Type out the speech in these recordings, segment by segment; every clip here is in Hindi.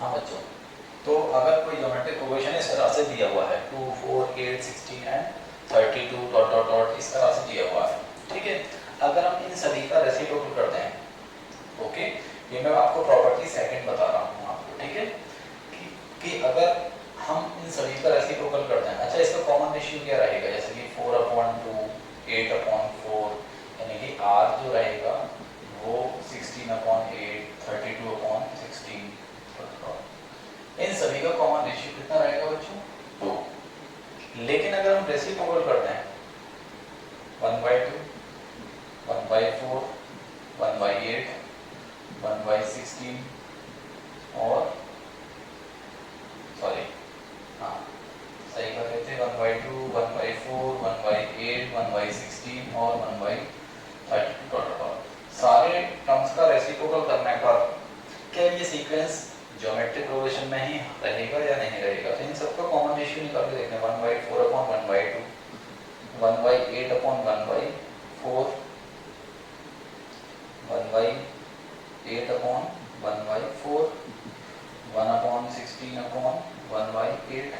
हाँ बच्चों, तो अगर कोई ज्योमेट्रिक प्रोग्रेशन इस तरह से दिया हुआ है 2, 4, 8, 16 एंड 32 डॉट डॉट डॉट इस तरह से दिया हुआ है, ठीक है। अगर हम इन सभी का रेसिप्रोकल करते हैं, ओके, ये मैं आपको प्रॉपर्टी सेकंड बता रहा हूँ आपको, ठीक है, कि अगर हम इन सभी का रेसिप्रोकल करते हैं, अच्छा इसका कॉमन रेशियो क्या रहेगा, जैसे कि 4/2, 8/4, यानी कि r जो रहेगा वो 16/8, 32/16। इन सभी का कॉमन रेशियो कितना रहेगा बच्चों? 2। लेकिन अगर हम रेसिप्रोकल करते हैं 1/2, 1/4, 1/8, 1/16 और सॉरी हाँ सही कर रहे थे 1/2, 1/4, 1/8, 1/16 और 1/32 सारे टर्म्स का रेसिप्रोकल करने पर क्या ये सीक्वेंस ज्योमेट्रिक प्रोग्रेशन में ही रहेगा या नहीं रहेगा? तो इन सबका कॉमन रेशियो निकाल के देखते हैं 1/4/1/2, 1/8/1/4, 1/8/1/4, 1/16/1/8,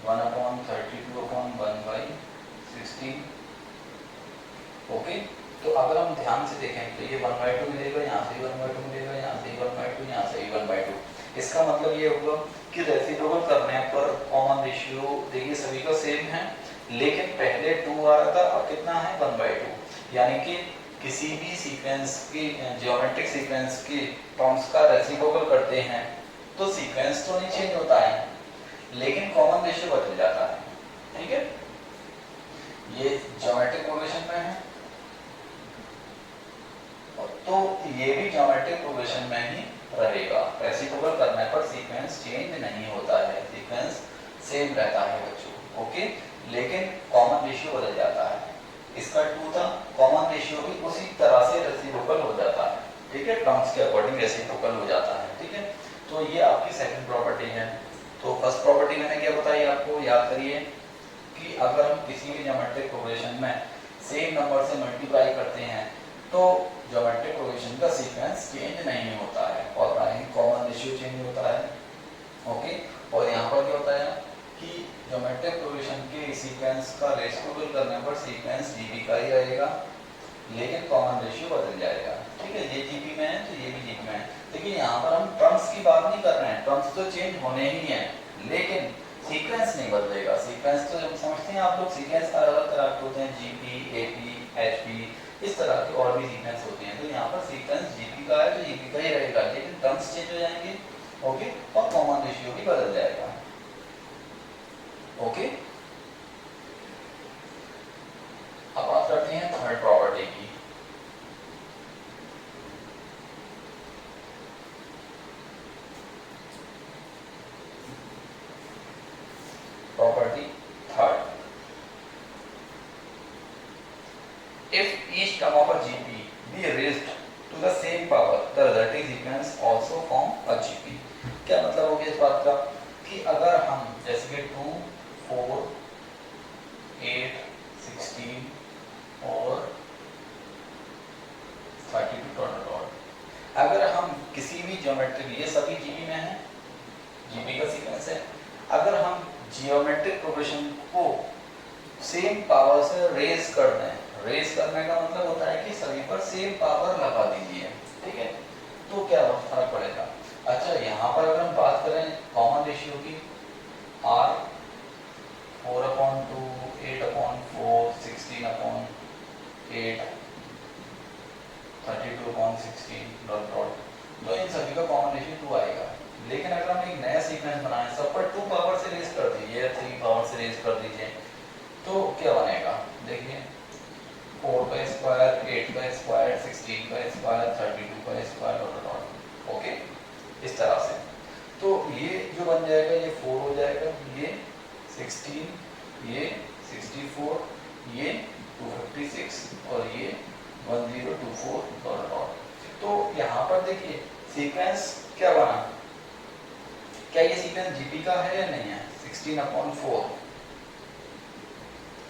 1/32/1/16। ओके, तो अगर हम ध्यान से देखें तो ये 1/2 मिलेगा, यहाँ से 1/2 मिलेगा, यहाँ से 1/2, यहाँ से 1/2। इसका मतलब ये होगा कि रेसिप्रोकल करने पर कॉमन रेशियो देखिए सभी का सेम है, लेकिन पहले 2 आ रहा था, अब कितना है 1/2। यानी कि किसी भी सीक्वेंस की ज्योमेट्रिक सीक्वेंस की टर्म्स का रेसिप्रोकल करते हैं तो सीक्वेंस तो नहीं चेंज होता है, लेकिन कॉमन रेशियो बदल जाता है, ठीक है। ये ज्योमेट्रिक प्रोग्रेशन में है, तो ये भी ज्योमेट्रिक प्रोग्रेशन में ही रहेगा। रेसिप्रोकल करने पर सीक्वेंस चेंज नहीं होता है, सीक्वेंस सेम रहता है बच्चों, ओके, लेकिन कॉमन रेशियो बदल जाता है। इसका 2 था, कॉमन रेशियो भी उसी तरह से रेसिप्रोकल हो जाता है, ठीक है, टर्म्स के अकॉर्डिंग रेसिप्रोकल हो जाता है, ठीक है। तो ये आपकी सेकंड प्रॉपर्टी है। तो फर्स्ट प्रॉपर्टी मैंने क्या बताई आपको, याद करिए कि अगर हम किसी भी ज्योमेट्रिक प्रोग्रेशन में सेम नंबर से मल्टीप्लाई करते हैं तो ज्योमेट्रिक प्रोग्रेशन का सीक्वेंस चेंज नहीं होता है और कॉमन रेशियो चेंज होता है, ओके। और यहाँ पर क्या होता है कि ज्योमेट्रिक प्रोग्रेशन के सीक्वेंस का रेसिप्रोकल करने पर सीक्वेंस जीपी का ही रहेगा, लेकिन कॉमन रेशियो बदल जाएगा, ठीक है। ये जीपी में है तो ये भी जीपी में है। देखिए यहाँ पर हम टर्म्स की बात नहीं कर रहे हैं, टर्म्स तो चेंज होने ही हैं, लेकिन सीक्वेंस नहीं बदलेगा। सीक्वेंस तो जब समझते हैं आप लोग, सीक्वेंस अलग अलग तरह के होते हैं, जीपी, एपी, एचपी, इस तरह के और भी सीक्वेंस होते हैं। तो यहाँ पर सीक्वेंस जीपी का है तो जीपी का ही रहेगा, लेकिन टर्म्स चेंज हो जाएंगे, ओके, और कॉमन रेशियो भी बदल जाएगा, ओके। अब बात करते हैं थर्ड प्रॉपर्टी की। Property third, if each term of a GP be raised to the same power, the resulting sequence also form a GP। क्या मतलब हो गया इस बात का कि अगर हम जैसे कि 2, 4, 8, 16 और 32 अगर हम किसी भी ज्योमेट्रिक, ये सभी जीपी में है, जीपी का सीक्वेंस है, अगर हम जियोमेट्रिक प्रोग्रेशन को सेम पावर से रेज कर दें, रेज करने का मतलब होता है कि सभी पर सेम पावर लगा दीजिए, ठीक है, तो क्या फर्क पड़ेगा? अच्छा यहाँ पर अगर हम बात करें कॉमन रेशियो की, r 4/2, 8/4, 16/8, 32/16 डॉट डॉट, तो इन सभी का कॉमन रेशियो 2 आएगा। लेकिन अगर हम एक नया सीक्वेंस बनाएं, सब पर 2 पावर से रेज कर दीजिए, 3 पावर से रेज कर दीजिए, तो क्या बनेगा? देखिए 4 का स्क्वायर, 8 का स्क्वायर, 16 का स्क्वायर, 32 का स्क्वायर डॉट डॉट, ओके, इस तरह से। तो ये जो बन जाएगा ये 4 हो जाएगा, ये 16, ये 64, ये 256 और ये 1024 डॉट डॉट। तो यहाँ पर देखिए सीक्वेंस क्या बना, क्या ये सीक्वेंस जीपी का है या नहीं है? 16/4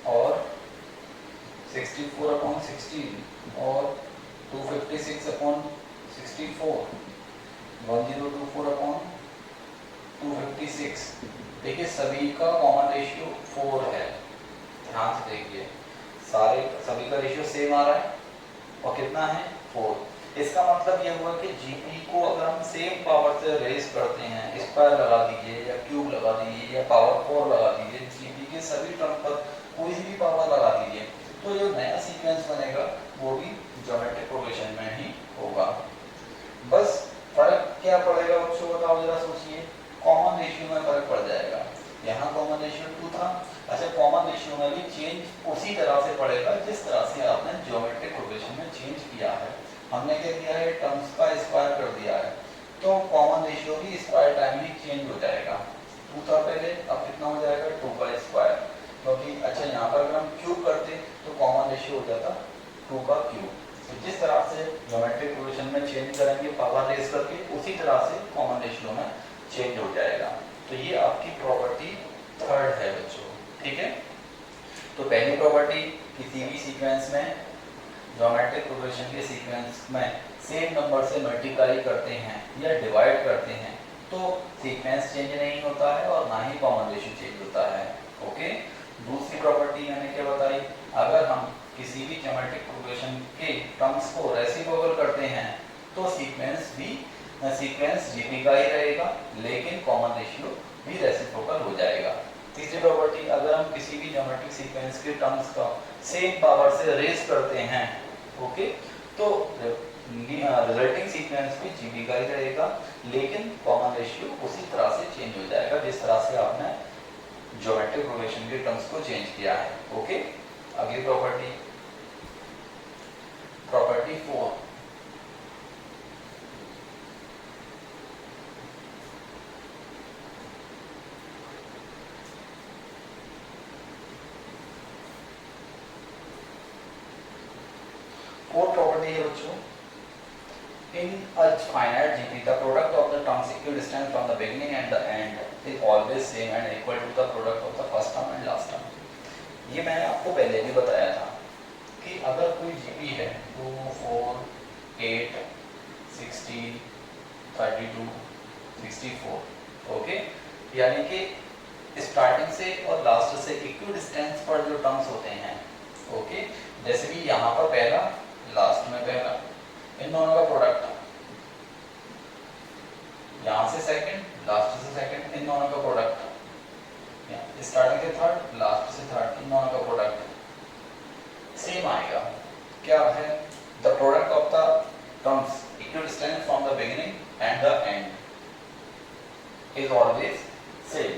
और 64/16 और 256/64, 1024/16 56। देखिए सभी का कॉमन रेशियो 4 है, ध्यान से देखिए सभी का रेशियो सेम आ रहा है और कितना है 4। इसका मतलब यह हुआ कि जीपी को अगर हम सेम पावर से रेज करते हैं, स्क्वायर लगा दीजिए या क्यूब लगा दीजिए या पावर 4 लगा दीजिए, जीपी के सभी टर्म पर कोई भी पावर लगा दीजिए, तो जो नया सीक्वेंस बनेगा वो भी ज्योमेट्रिक प्रोग्रेशन में ही होगा। बस फर्क क्या पड़ेगा बच्चों, बताओ जरा सोचिए, कॉमन रेशियो में फर्क पड़ जाएगा। यहाँ कॉमन रेशियो 2 था, अच्छा कॉमन रेशियो में भी चेंज उसी तरह से पड़ेगा जिस तरह से आपने ज्योमेट्रिक प्रोग्रेशन में चेंज किया है। हमने क्या किया है, टर्म्स का स्क्वायर कर दिया है, तो कॉमन रेशियो भी स्क्वायर टाइम ही चेंज हो जाएगा। 2 था पहले, अब कितना हो जाएगा 2 का स्क्वायर, क्योंकि अच्छा यहाँ पर अगर हम क्यूब करते तो कॉमन रेशियो हो जाता 2 का क्यूब। तो जिस तरह से ज्योमेट्रिक प्रोग्रेशन में चेंज करेंगे पावर रेज करके, उसी तरह से कॉमन रेशियो में चेंज हो जाएगा। तो ये आपकी प्रॉपर्टी थर्ड है बच्चों, ठीक है। तो पहली प्रॉपर्टी, किसी भी सीक्वेंस में ज्योमेट्रिक प्रोग्रेशन के सीक्वेंस में सेम नंबर से मल्टीप्लाई करते हैं या डिवाइड करते हैं तो सीक्वेंस चेंज नहीं होता है और ना ही कॉमन रेशियो चेंज होता है। ओके, दूसरी प्रॉपर्टी मैंने क्या बताई, अगर हम किसी भी ज्योमेट्रिक प्रोग्रेशन के टर्म्स को रेसिप्रोकल करते हैं तो सीक्वेंस जीपी का ही रहेगा, लेकिन कॉमन रेशियो भी रेसिप्रोकल हो जाएगा। तीसरी प्रॉपर्टी, अगर हम किसी भी ज्योमेट्रिक सीक्वेंस के टर्म्स का सेम पावर से रेज करते हैं, ओके, तो रिजल्टिंग सीक्वेंस भी जीपी का ही रहेगा, लेकिन कॉमन रेशियो उसी तरह से चेंज हो जाएगा जिस तरह से आपने ज्योमेट्रिक प्रोग्रेशन के टर्म्स को चेंज किया है। ओके, अगली प्रॉपर्टी, प्रॉपर्टी 4, फोर्थ प्रॉपर्टी है बच्चों, in a finite GP the product of the terms equidistant from the beginning and the end is always same and equal to the product of the first term and last term। ये मैंने आपको पहले भी बताया था कि अगर कोई GP है 2, 4, 8, 16, 32, 64, ओके, यानी कि स्टार्टिंग से और लास्ट से इक्विडिस्टेंस पर जो टर्म्स होते हैं, ओके, जैसे कि यहाँ पर पहला, लास्ट में पहला, इन दोनों का प्रोडक्ट, यहाँ से सेकंड, लास्ट से सेकंड, इन दोनों का प्रोडक्ट, स्टार्टिंग से थर्ड, लास्ट से थर्ड, इन दोनों का प्रोडक्ट सेम आएगा। क्या है, the product of the terms equidistant from the beginning and the end is always same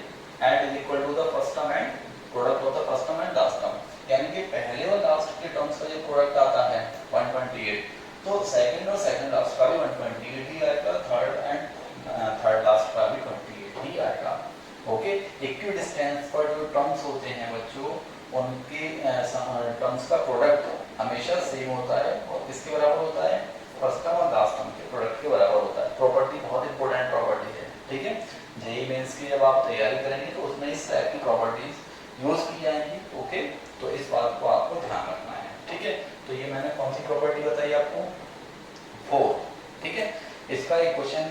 and is equal to the first term and product of the first term and last term. यानी कि पहले और लास्ट के टर्म्स का जो प्रोडक्ट आता है 128, तो सेकंड और सेकंड लास्ट का भी 128 ही आएगा, थर्ड लास्ट का भी 28 ही आएगा। ओके, इक्विडिस्टेंस पर जो टर्म्स होते हैं बच्चों, उनके टर्म्स का प्रोडक्ट हमेशा सेम होता है और किसके बराबर होता है, फर्स्ट टर्म और लास्ट टर्म के प्रोडक्ट के बराबर होता है। प्रॉपर्टी बहुत इंपॉर्टेंट प्रॉपर्टी है, ठीक है। जेईई मेंस की जब आप तैयारी करेंगे तो उसमें इस टाइप की प्रॉपर्टीज यूज की जाएंगी। ओके, तो इस बात को आपको ध्यान रखना है, ठीक है। तो ये मैंने कौन सी प्रॉपर्टी बताई आपको, 4, ठीक है। इसका एक क्वेश्चन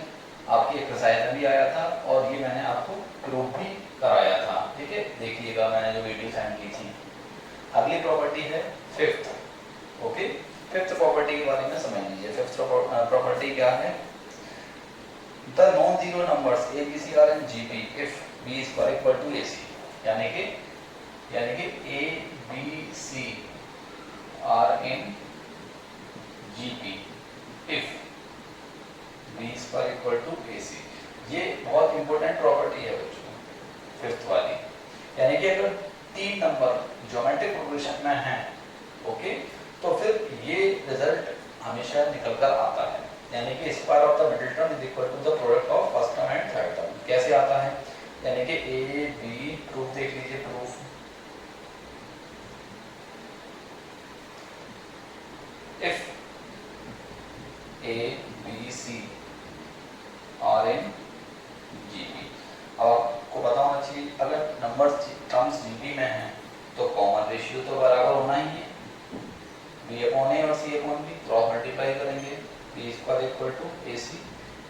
आपकी एक्सरसाइज में भी आया था और ये मैंने आपको प्रूफ भी कराया था, ठीक है, देखिएगा मैंने जो वीडियो सेंड की थी। अगली प्रॉपर्टी है 5th, ओके, 5th प्रॉपर्टी के बारे में समझ लीजिए। 5th प्रॉपर्टी क्या है, the non zero numbers ABC are in GP if B is equal to AC, यानी कि ABC are in GP if B is equal to AC। ये बहुत इंपॉर्टेंट प्रॉपर्टी है बच्चों, 5th वाली, यानी कि अगर 3 नंबर ज्योमेट्रिक प्रोग्रेशन में हैं, ओके, तो फिर ये रिजल्ट हमेशा निकल कर आता है, यानी कि square of the middle term is equal to the product of first term and third term. कैसे आता है, यानी कि ए बी, प्रूफ देख लीजिए, proof if A B C are in GP. अब आपको पता होना चाहिए अगर नंबर टर्म्स जीपी में हैं तो कॉमन रेशियो तो बराबर होना ही है, बी अपॉन ए और C upon B, cross multiply करेंगे, B square equal to AC।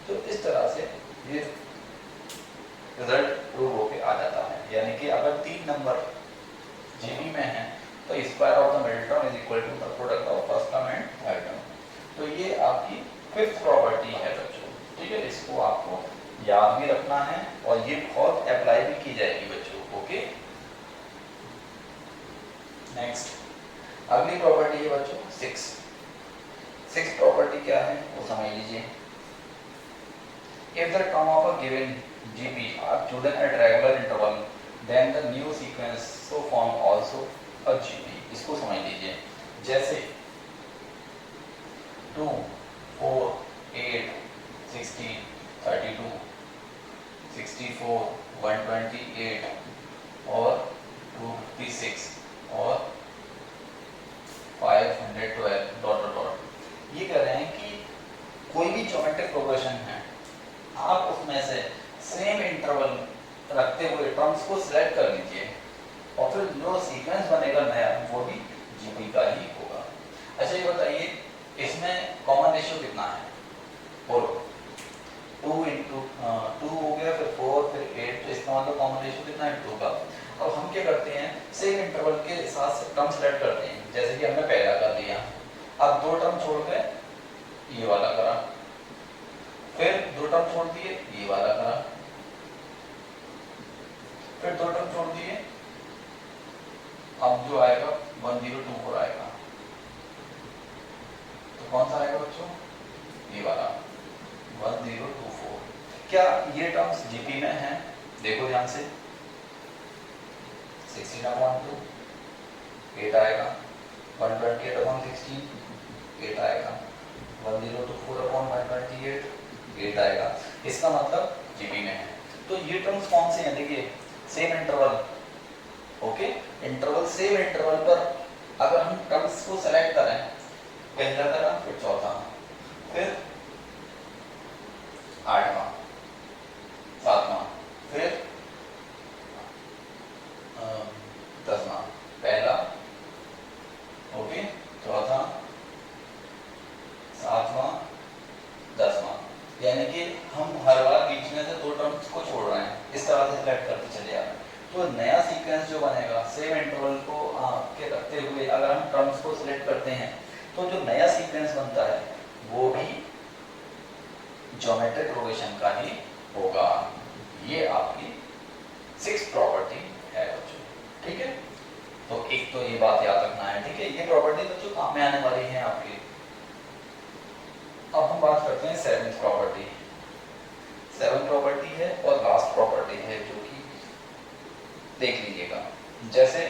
तो इस तरह से ये रिजल्ट प्रूव होके आ जाता है। यानी कि अगर 3 नंबर जीबी में है तो square of the middle term is equal to the product of first term and third term. तो ये आपकी 5th प्रॉपर्टी है बच्चों, ठीक है। इसको आपको याद भी रखना है और ये बहुत अप्लाई भी की जाएगी बच्चों। ओके, नेक्स्ट अगली प्रॉपर्टी है बच्चों 6 प्रॉपर्टी क्या है वो समझ लीजिए। If the term of a given GP are chosen at regular interval, then the new sequence so form also a GP। इसको समझ लीजिए, जैसे 2, 4, 8, 16, 32, 64, 128 और 256 और 512 ... ये कह रहे हैं कि कोई भी ज्योमेट्रिक प्रोग्रेशन है, आप उसमें से सेम इंटरवल रखते हुए टर्म्स को सिलेक्ट कर लीजिए और फिर जो सीक्वेंस बनेगा नया वो भी जीपी का ही होगा। अच्छा ये बताइए इसमें कॉमन रेशियो कितना है? 4, 2 हो गया, फिर 4, फिर 8, तो इसका मतलब कॉमन रेशियो कितना है? 2 का। अब हम क्या करते हैं, सेम इंटरवल के साथ टर्म सेलेक्ट करते हैं, जैसे कि हमने पहला कर दिया। अब 2 टर्म छोड़ के ये वाला करा, फिर 2 टर्म छोड़ दिए ये वाला करा, फिर 2 टर्म छोड़ दिए, अब जो आएगा 1024 आएगा। तो कौन सा आएगा बच्चों? ये वाला 1024। क्या ये टर्म्स जीपी में हैं? देखो ध्यान से, 16/2 8 आएगा, 128/16 8 आएगा, 1024/128 8 आएगा। इसका मतलब जीबी में है। तो ये टर्म्स कौन से हैं? देखिए same interval, okay, interval same interval पर अगर हम टर्म्स को सेलेक्ट करें, पहला करा, फिर चौथा, फिर 8वां, 7वां, फिर 10वां, पहला, ओके, चौथा, 7वां, 10वां, यानी कि हम हर बार बीच में से 2 टर्म्स को छोड़ रहे हैं, इस तरह से सिलेक्ट करते चले आ रहे हैं। तो नया सीक्वेंस जो बनेगा सेम इंटरवल को के रखते हुए अगर हम टर्म्स को सिलेक्ट करते हैं तो जो नया सीक्वेंस बनता है वो भी ज्योमेट्रिक प्रोग्रेशन का ही होगा। ये आपकी 6th प्रॉपर्टी है बच्चों, ठीक है। तो एक तो ये बात याद रखना है, ठीक है। ये प्रॉपर्टी बच्चों काम में आने वाली है आपकी। अब हम बात करते हैं 7th प्रॉपर्टी। 7th प्रॉपर्टी है और लास्ट प्रॉपर्टी है जो कि देख लीजिएगा। जैसे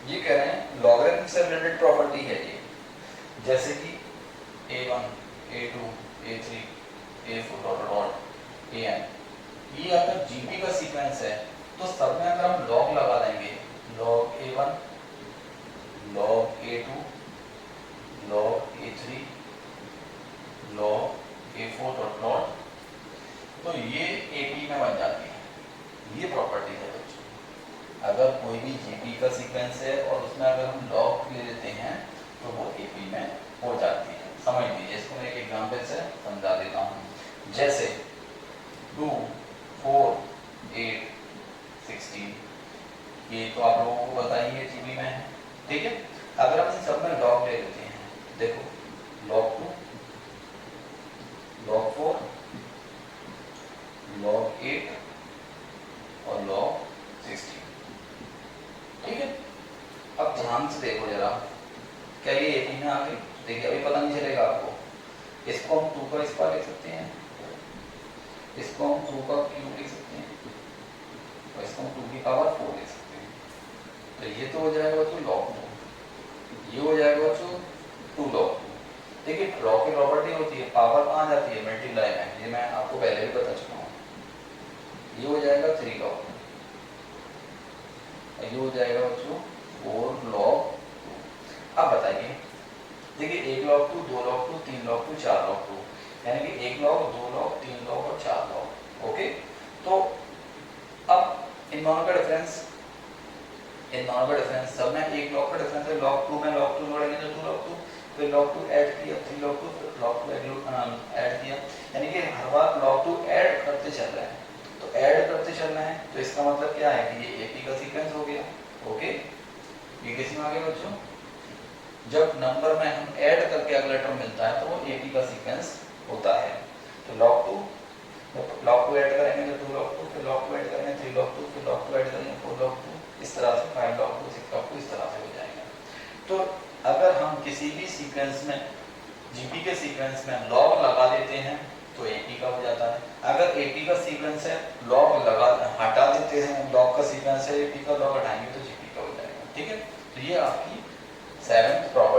ये कह रहे हैं लॉगरिथम से रिलेटेड प्रॉपर्टी है ये, जैसे कि a1 a2 a3 a4 an, ये अगर जीपी का सीक्वेंस है तो सब में अगर हम लॉग लगा देंगे, log a1 log a2 log a3 log a4 तो ये AP में बन जाती है। ये प्रॉपर्टी है बच्चों। अगर कोई भी जीपी का सीक्वेंस है और उसमें अगर हम लॉग ले लेते हैं तो वो AP में हो जाती है। समझ लीजिए, इसको मैं एक एग्जांपल से समझा देता हूँ। जैसे 2, 4, 8, 16, ये तो आप लोगों को बताइए जीपी में है, ठीक है। अगर हम इन सब में लॉग ले लेते हैं, देखो log 2 log 4 log 8 और log 16, ठीक है। अब ध्यान से देखो जरा, क्या ये AP में आ गई? देखिए अभी पता नहीं चलेगा आपको। इसको हम 2 का स्क्वायर लिख सकते हैं, इसको हम 2 का क्यूब लिख सकते हैं और इसको हम 2 की पावर 4 लिख सकते हैं। तो ये तो हो जाएगा बच्चों log 2, ये हो जाएगा बच्चों 2 log 2। देखिए लॉग की प्रॉपर्टी होती है, पावर कहाँ जाती है? मल्टीप्लाई में। ये मैं आपको पहले भी बता चुका हूँ। ये हो जाएगा 3 log 2, ये हो जाएगा बच्चों 4 log 2। अब बताइए, देखिए 1 log 2, 2 log 2, 3 log 2, 4 log 2, यानी कि 1 log, 2 log, 3 log और 4 log, ओके। तो अब इन दोनों का डिफरेंस सब में 1 log का डिफरेंस है, log 2 में log 2 जोड़ेंगे तो 2 log 2, फिर log 2 ऐड किया, फिर log 2, फिर log 2 ऐड किया, यानी कि हर बार log 2 ऐड करते चल रहे हैं। तो ऐड करते चल रहे हैं तो इसका मतलब क्या है कि ये AP का सीक्वेंस हो गया। ओके, ये किस में आ गया बच्चों? जब नंबर में हम ऐड करके अगला टर्म मिलता है तो वो AP का सीक्वेंस होता है। तो log 2 ऐड करेंगे तो 2 log 2, फिर log 2 ऐड करेंगे 3 log 2, फिर log 2 ऐड करेंगे 4 log 2, इस तरह से 5 log 2, 6 log 2, इस तरह से हो जाएगा। तो अगर हम किसी भी सीक्वेंस में, जीपी के सीक्वेंस में log लगा देते हैं तो AP का हो जाता है। अगर AP का सीक्वेंस है, log हटा देते हैं, log का सीक्वेंस है, AP का log हटाएंगे तो GP का हो जाएगा। ठीक है, तो ये आपकी 7th प्रॉब्लम